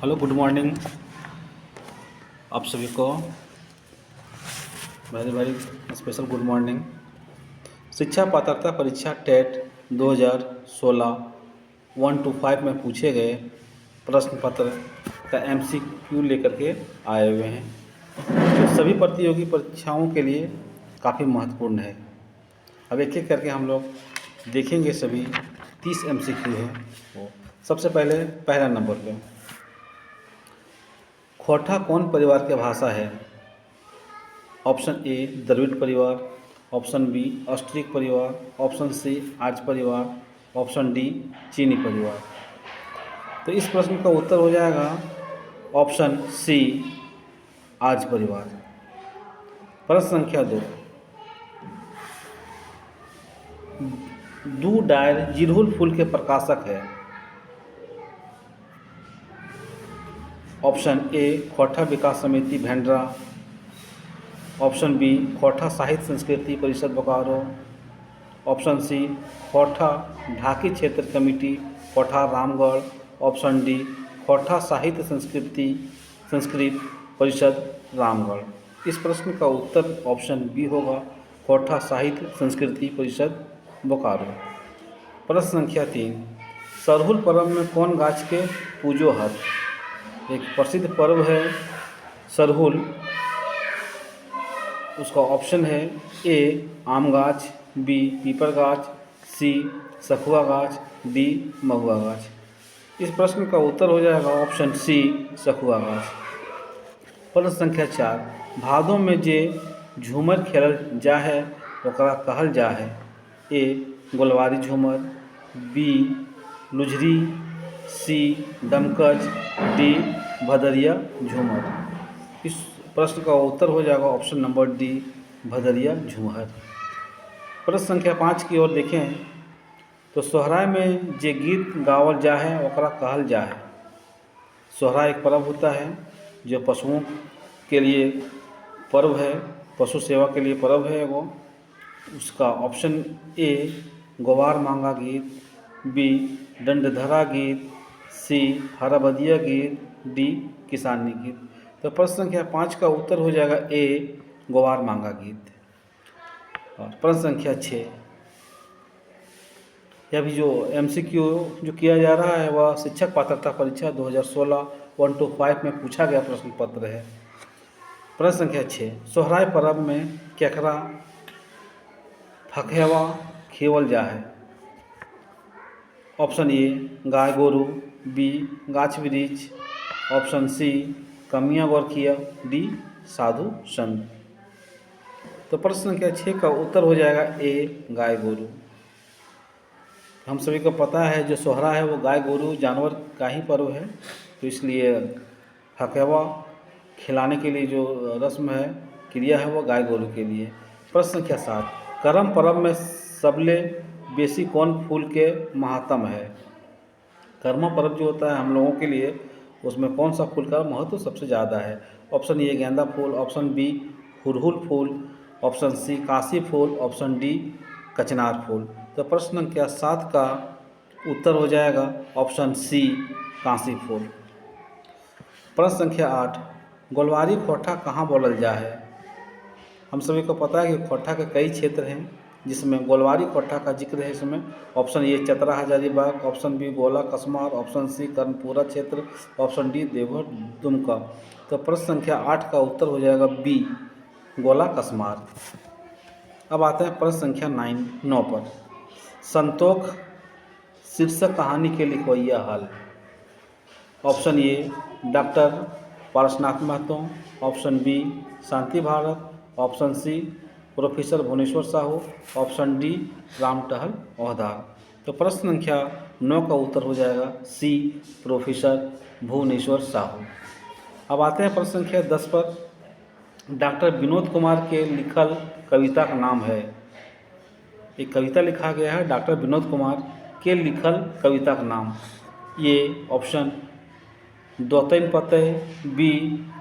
Hello, good morning आप सभी को। Very very special good morning. शिक्षा पात्रता परीक्षा टेट 2016 1 to 5 में पूछे गए प्रश्न पत्र का एमसीक्यू लेकर के आए हुए हैं, जो सभी प्रतियोगी परीक्षाओं के लिए काफ़ी महत्वपूर्ण है। अब एक एक करके हम लोग देखेंगे। सभी 30 एमसीक्यू है। वो सबसे पहले पहला नंबर पे, खोटा कौन परिवार की भाषा है? ऑप्शन ए द्रविड़ परिवार, ऑप्शन बी ऑस्ट्रिक परिवार, ऑप्शन सी आर्य परिवार, ऑप्शन डी चीनी परिवार। तो इस प्रश्न का उत्तर हो जाएगा ऑप्शन सी आर्य परिवार। प्रश्न संख्या 2, दू डायर जिरहुल फूल के प्रकाशक है? ऑप्शन ए खोटा विकास समिति भेंडरा, ऑप्शन बी खोटा साहित्य संस्कृति परिषद बोकारो, ऑप्शन सी खोटा ढाकी क्षेत्र कमेटी खोटा रामगढ़, ऑप्शन डी खोटा साहित्य संस्कृत परिषद रामगढ़। इस प्रश्न का उत्तर ऑप्शन बी होगा, खोटा साहित्य संस्कृति परिषद बोकारो। प्रश्न संख्या 3, सरहुल पर्व में कौन गाछ के पूजो हत? एक प्रसिद्ध पर्व है सरहुल। उसका ऑप्शन है ए आम गाछ, बी पीपल गाछ, सी सखुआ गाछ, डी महुआ गाछ। इस प्रश्न का उत्तर हो जाएगा ऑप्शन सी सखुआ गाछ। प्रश्न संख्या 4, भादों में जे झूमर खेलल जा है ओकरा कहल जा है? ए गोलवारी झूमर, बी लुझरी, सी डमकच, डी भदरिया झूमर। इस प्रश्न का उत्तर हो जाएगा ऑप्शन नंबर डी भदरिया झूमर। प्रश्न संख्या 5 की ओर देखें तो सोहराय में जे गीत गावल जा है ओकरा कहल जा है? सोहराय एक पर्व होता है जो पशुओं के लिए पर्व है, पशु सेवा के लिए पर्व है वो। उसका ऑप्शन ए गोवार मांगा गीत, बी दंडधरा गीत, सी हरबदिया गीत, डी किसानी गीत। तो प्रश्न संख्या 5 का उत्तर हो जाएगा ए गोवार मांगा गीत। और प्रश्न संख्या 6, यह भी जो एमसीक्यू जो किया जा रहा है वह शिक्षक पात्रता परीक्षा 2016 1 to 5 में पूछा गया प्रश्न पत्र है। प्रश्न संख्या 6, सोहराय पर्व में केकरा फखेवा खेवल जा है? ऑप्शन ए गाय गोरू, बी गाछ वृक्ष, ऑप्शन सी कमियाँ गोरखिया, डी साधु संत। तो प्रश्न संख्या 6 का उत्तर हो जाएगा ए गाय गोरू। हम सभी को पता है जो सोहरा है वो गाय गोरू जानवर का ही पर्व है, तो इसलिए फकेवा खिलाने के लिए जो रस्म है, क्रिया है, वो गाय गोरू के लिए। प्रश्न संख्या 7, करम पर्व में सबले बेसी कौन फूल के महात्म है? कर्म पर्व जो होता है हम लोगों के लिए, उसमें कौन सा फूल का महत्व सबसे ज़्यादा है? ऑप्शन ए गेंदा फूल, ऑप्शन बी हुरहुल फूल, ऑप्शन सी काशी फूल, ऑप्शन डी कचनार फूल। तो प्रश्न संख्या 7 का उत्तर हो जाएगा ऑप्शन सी काशी फूल। प्रश्न संख्या 8, गोलवारी खोटा कहाँ बोलल जा है? हम सभी को पता है कि खोटा के कई क्षेत्र हैं जिसमें गोलवारी खोटा का जिक्र है। इसमें option A Chatra Hazaribagh, option B Gola Kasmar, option C Karanpura क्षेत्र, ऑप्शन डी देवघर दुमका। तो प्रश्न संख्या 8 का उत्तर हो जाएगा बी गोला कसमार। अब आते हैं प्रश्न संख्या 9 पर, संतोख शीर्षक कहानी के लिखवैया हल? Option A doctor Parasnath Mahto, option B Shanti Bharat, option C professor Bhubaneswar Sahu, option D Ram Tahal Ohdar. तो प्रश्न संख्या 9 का उत्तर हो जाएगा सी प्रोफेसर भुवनेश्वर साहू। अब आते हैं प्रश्न संख्या 10 पर, डॉक्टर विनोद कुमार के लिखल कविता का नाम है? एक कविता लिखा गया है डॉक्टर विनोद कुमार के लिखल कविता का नाम। ये ऑप्शन दोतैन पतय, बी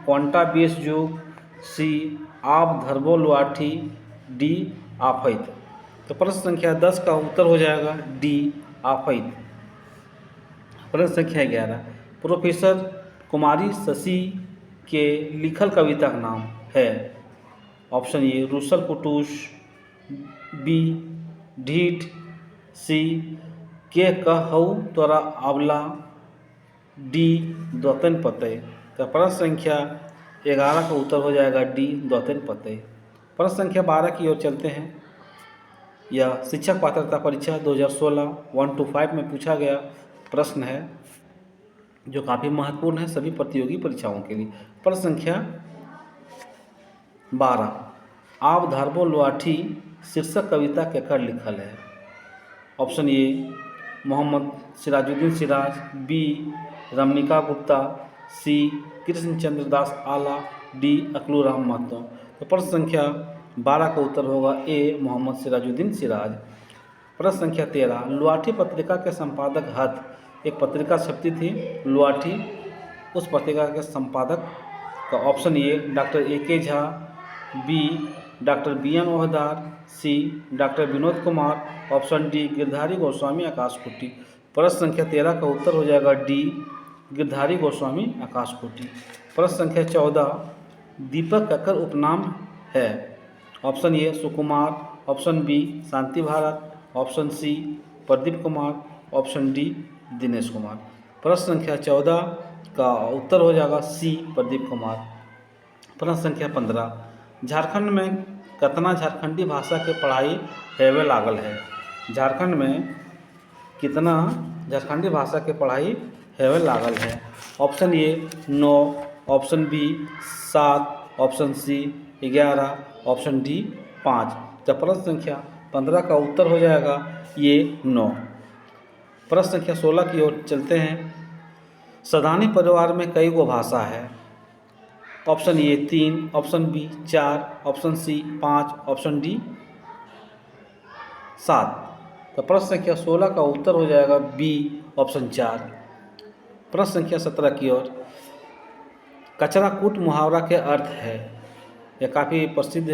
कोंटा बेस जुग, सी आप धरबो लुआठी, डी आफैत। तो प्रश्न संख्या 10 का उत्तर हो जाएगा डी आफैत। प्रश्न संख्या 11, प्रोफेसर कुमारी शशि के लिखल कविता का नाम है? ऑप्शन ए रूसल कुटूस, बी ढीठ, सी के कहऊ तोरा आंवला, डी दौतन पतय। तो प्रश्न संख्या 11 का उत्तर हो जाएगा डी दौतन पतय। प्रश्न संख्या 12 की ओर चलते हैं। यह शिक्षक पात्रता परीक्षा 2016 1 to 5 में पूछा गया प्रश्न है, जो काफ़ी महत्वपूर्ण है सभी प्रतियोगी परीक्षाओं के लिए। प्रश्न संख्या 12, आप धारबो लुआठी शीर्षक कविता केकर लिखल है? Option A Mohammad Sirajuddin Siraj, B Ramanika Gupta, C Krishnachandra Das Ala, D अकलूराम Mahato. तो प्रश्न संख्या 12 का उत्तर होगा ए मोहम्मद सिराजुद्दीन सिराज। प्रश्न संख्या 13, लुआठी पत्रिका के संपादक हत। एक पत्रिका छपती थी लुआठी, उस पत्रिका के संपादक का option A doctor A K Jha, B doctor B N Ohdar, C doctor Vinod Kumar, option D Girdhari Goswami Akashkuti. प्रश्न संख्या 13 का उत्तर हो जाएगा डी गिरधारी गोस्वामी आकाशकुटी। प्रश्न संख्या 14, दीपक केकर उपनाम है? Option A Sukumar, option B Shanti Bharat, option C Pradeep Kumar, option D Dinesh Kumar. प्रश्न संख्या 14 का उत्तर हो जाएगा सी प्रदीप कुमार। प्रश्न संख्या 15, झारखंड में कितना झारखंडी भाषा के पढ़ाई हेवे लागल है? झारखंड में कितना झारखंडी भाषा के पढ़ाई हेवे लागल है? Option A 9, option B 7, option C 11, option D 5। तो प्रश्न संख्या 15 का उत्तर हो जाएगा ये 9। प्रश्न संख्या 16 की ओर चलते हैं। सदानी परिवार में कई गो भाषा है? Option A 3, option B 4, option C 5, option D 7। तो प्रश्न संख्या 16 का उत्तर हो जाएगा बी ऑप्शन 4। प्रश्न संख्या 17 की ओर, कचरा कूट मुहावरा के अर्थ है? यह काफ़ी प्रसिद्ध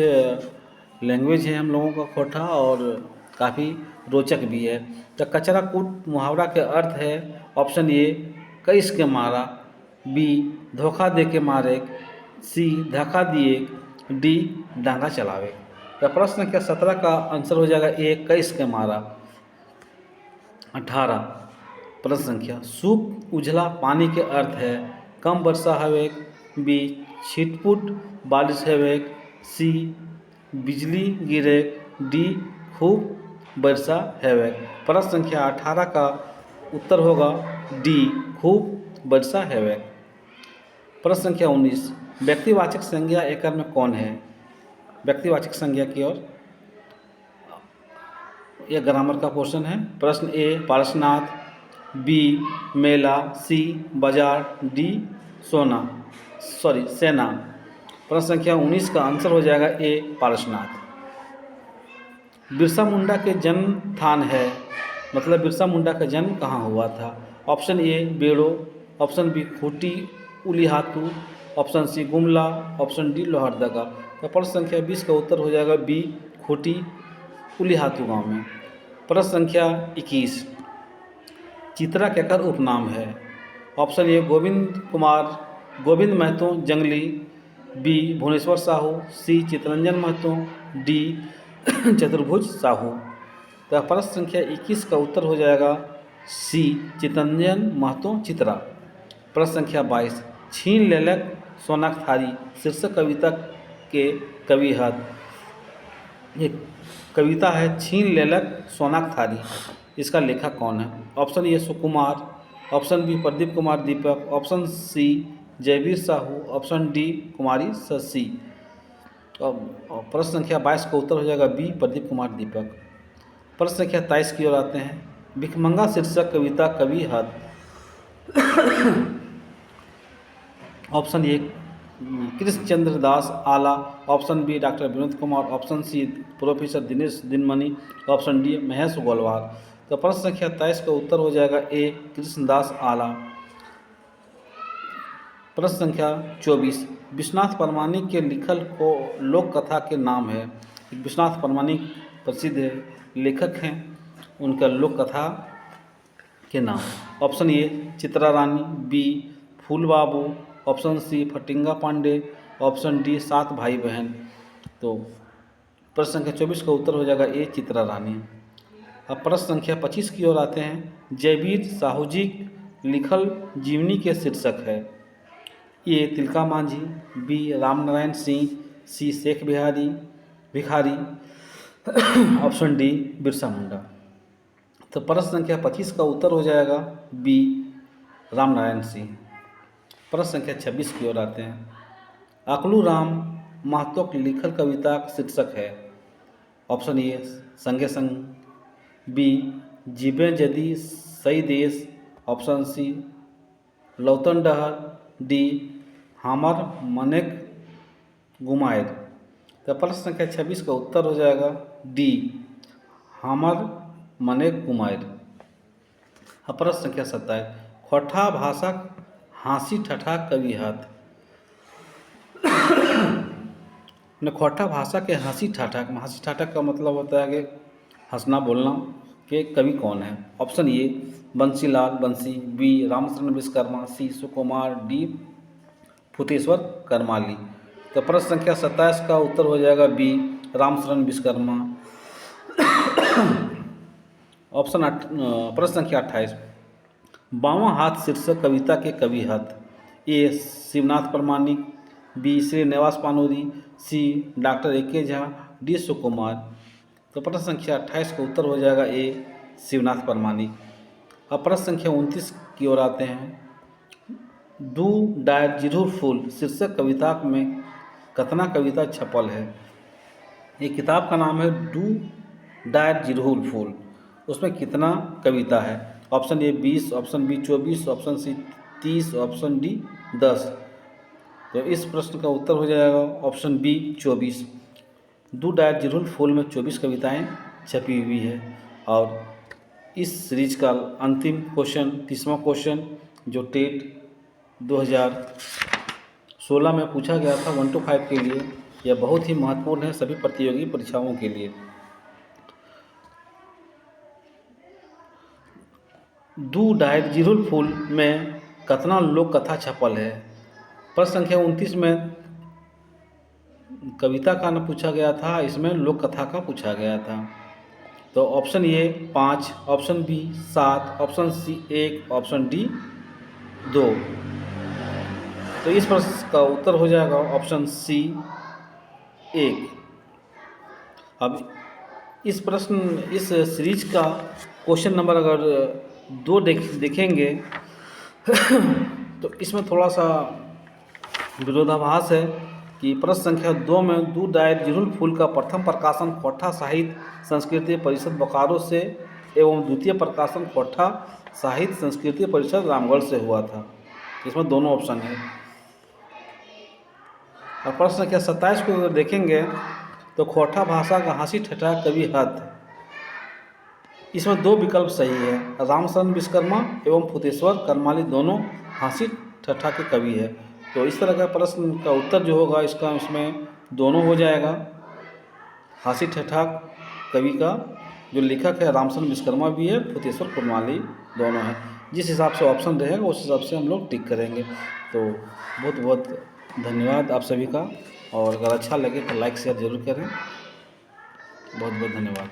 लैंग्वेज है हम लोगों का खोटा और काफ़ी रोचक भी है। तो कचरा कूट मुहावरा के अर्थ है ऑप्शन ए कईस के मारा, बी धोखा दे के मारे, सी धक्का दिए, डी डांगा चलावे। तो प्रश्न संख्या 17 का आंसर हो जाएगा ए कईस के मारा। 18, प्रश्न संख्या, सूप उजला पानी के अर्थ है? कम वर्षा हवेक, बी छिटपुट बारिश हवेक, सी बिजली गिरे, डी खूब वर्षा हवेक। प्रश्न संख्या 18 का उत्तर होगा डी खूब वर्षा हवेक। प्रश्न संख्या 19, व्यक्तिवाचक संज्ञा एकड़ में कौन है? व्यक्तिवाचक संज्ञा की ओर यह ग्रामर का क्वेश्चन है। प्रश्न ए पारसनाथ, बी मेला, सी बाजार, डी सेना। प्रश्न संख्या 19 का आंसर हो जाएगा ए पारसनाथ। बिरसा मुंडा के जन्म स्थान है, मतलब बिरसा मुंडा का जन्म कहाँ हुआ था? Option A Bero, option B Khunti Ulihatu, option C Gumla, option D Lohardaga. तो प्रश्न संख्या 20 का उत्तर हो जाएगा बी खूटी उलीहातू गांव में। प्रश्न संख्या 21, चित्रा केकर उपनाम है? ऑप्शन ए गोविंद महतो जंगली, बी भुवनेश्वर साहू, सी चितरंजन महतो, डी चतुर्भुज साहू। तो प्रश्न संख्या 21 का उत्तर हो जाएगा सी चितरंजन महतो चित्रा। प्रश्न संख्या 22, छीन लेलक सोनाक थारी शीर्षक कविता के कवि हत। एक कविता है छीन लेलक सोनाक थारी, इसका लेखक कौन है? Option A Sukumar, option B Pradeep Kumar Deepak, option C Jaiveer Sahu, option D Kumari Shashi. प्रश्न संख्या 22 का उत्तर हो जाएगा बी प्रदीप कुमार दीपक। प्रश्न संख्या 23 की ओर आते हैं। भिखमंगा शीर्षक कविता कवि हत। Option A Krishnachandra Das Ala, option B doctor Vinod Kumar, option C professor Dinesh Dinmani, option D Mahesh Golwar. तो प्रश्न संख्या 23 का उत्तर हो जाएगा ए कृष्णदास आला। प्रश्न संख्या 24, विश्वनाथ परमाणिक के लिखल को लोक कथा के नाम है? विश्वनाथ परमाणिक प्रसिद्ध लेखक हैं, उनका लोक कथा के नाम। Option A Chitra Rani, B Phool Babu, option C Phatinga Pande, option D 7 भाई बहन। तो प्रश्न संख्या 24 का उत्तर हो जाएगा ए चित्रा रानी। अब प्रश्न संख्या 25 की ओर आते हैं। जयवीर साहू जी लिखल जीवनी के शीर्षक है। ए तिलका मांझी, बी रामनारायण सिंह, सी शेख बिहारी भिखारी, ऑप्शन डी बिरसा मुंडा। तो प्रश्न संख्या 25 का उत्तर हो जाएगा बी रामनारायण सिंह। प्रश्न संख्या 26 की ओर आते हैं। अकलू राम महतो की लिखल कविता का शीर्षक है। ऑप्शन ए संगे संग, बी जीबे जदी सही देश, ऑप्शन सी लौतन डहर, डी हमर मनेक गुमायर। तो प्रश्न संख्या 26 का उत्तर हो जाएगा डी हमर मनेक गुमायर। अब प्रश्न संख्या 27। खोटा भाषा हाँसी ठठा कवि हाथ। खोटा भाषा के हाँसी ठाठा का मतलब होता है कि हंसना बोलना के कवि कौन है। ऑप्शन ए बंसीलाल बंसी, बी रामचंद्र विश्वकर्मा, सी सुकुमार, डी फुतेश्वर करमाली। तो प्रश्न संख्या 27 का उत्तर हो जाएगा बी रामचंद्र विश्वकर्मा। प्रश्न संख्या 28। बावां हाथ शीर्षक कविता के कवि हाथ। ए शिवनाथ प्रमाणिक, बी श्रीनिवास पानोरी, सी डॉक्टर ए.के. झा, डी सुकुमार। तो प्रश्न संख्या 28 का उत्तर हो जाएगा ए शिवनाथ प्रमाणिक। अब प्रश्न संख्या 29 की ओर आते हैं। दू डायर जिरहुर फूल शीर्षक कविता में कतना कविता छपल है। ये किताब का नाम है डू डायर जिरहुर फूल। उसमें कितना कविता है। Option A 20, option B 24, option C 30, option D 10। तो इस प्रश्न का उत्तर हो जाएगा ऑप्शन बी 24। दू डायर जिरहुर फूल में 24 कविताएं छपी हुई है। और इस सीरीज का अंतिम क्वेश्चन 30वां क्वेश्चन जो टेट 2016 में पूछा गया था 1 to 5 के लिए, यह बहुत ही महत्वपूर्ण है सभी प्रतियोगी परीक्षाओं के लिए। दू डायर जिरहुर फूल में कतना लोक कथा छपल है। प्रश्न संख्या 29 में कविता का न पूछा गया था, इसमें लोक कथा का पूछा गया था। तो option A 5, option B 7, option C 1, option D 2। तो इस प्रश्न का उत्तर हो जाएगा ऑप्शन सी 1। अब इस सीरीज का क्वेश्चन नंबर अगर 2 देखेंगे तो इसमें थोड़ा सा विरोधाभास है कि प्रश्न संख्या 2 में दू डायर जिरहुर फूल का प्रथम प्रकाशन खोटा साहित्य संस्कृति परिषद बोकारो से एवं द्वितीय प्रकाशन खोटा साहित्य संस्कृति परिषद रामगढ़ से हुआ था। इसमें दोनों ऑप्शन है। और प्रश्न संख्या 27 को अगर देखेंगे तो खोटा भाषा का हाँसी ठठा कवि हाथ। इसमें 2 विकल्प सही है। रामचंद्र विश्वकर्मा एवं फुतेश्वर करमाली दोनों हाँसी ठठा के कवि है। तो इस तरह का प्रश्न का उत्तर जो होगा इसमें दोनों हो जाएगा। हाँसी ठठा कवि का जो लेखक है रामचंद्र विश्वकर्मा भी है, फुतेश्वर करमाली दोनों हैं। जिस हिसाब से ऑप्शन रहेगा उस हिसाब से हम लोग टिक करेंगे। तो बहुत बहुत धन्यवाद आप सभी का। और अगर अच्छा लगे तो लाइक शेयर ज़रूर करें। बहुत बहुत धन्यवाद।